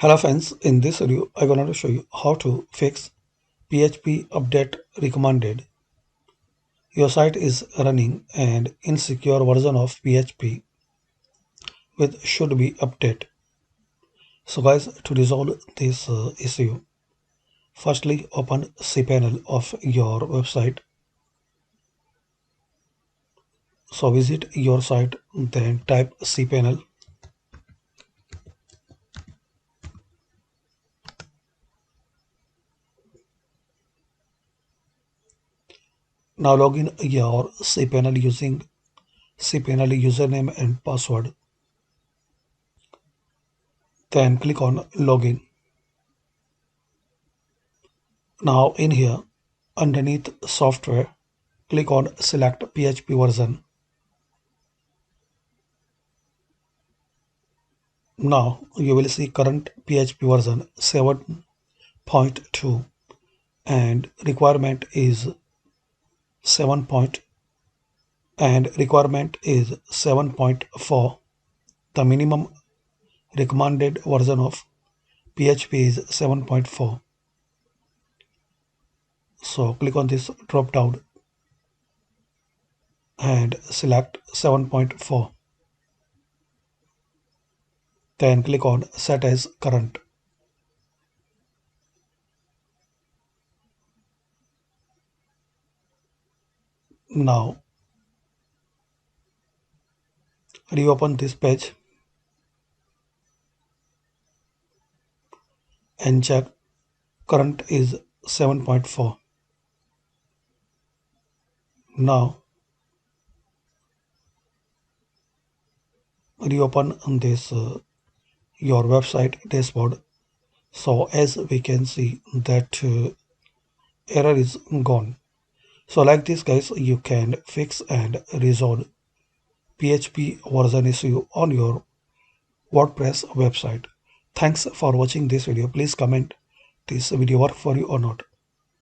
Hello friends, in this video I'm going to show you how to fix PHP update recommended. Your site is running an insecure version of PHP which should be update. So guys, to resolve this issue, firstly open cPanel of your website. So visit your site, then type cPanel. Now log in your cPanel using cPanel username and password. Then click on login. Now in here, underneath software, click on select PHP version. Now you will see current PHP version 7.2 and requirement is 7. And requirement is 7.4. The minimum recommended version of PHP is 7.4. So click on this drop down and select 7.4. Then click on set as current. Now reopen this page and check current is 7.4. Now reopen this your website dashboard. So as we can see that error is gone. So like this guys, you can fix and resolve PHP version issue on your WordPress website. Thanks for watching this video. Please comment this video work for you or not.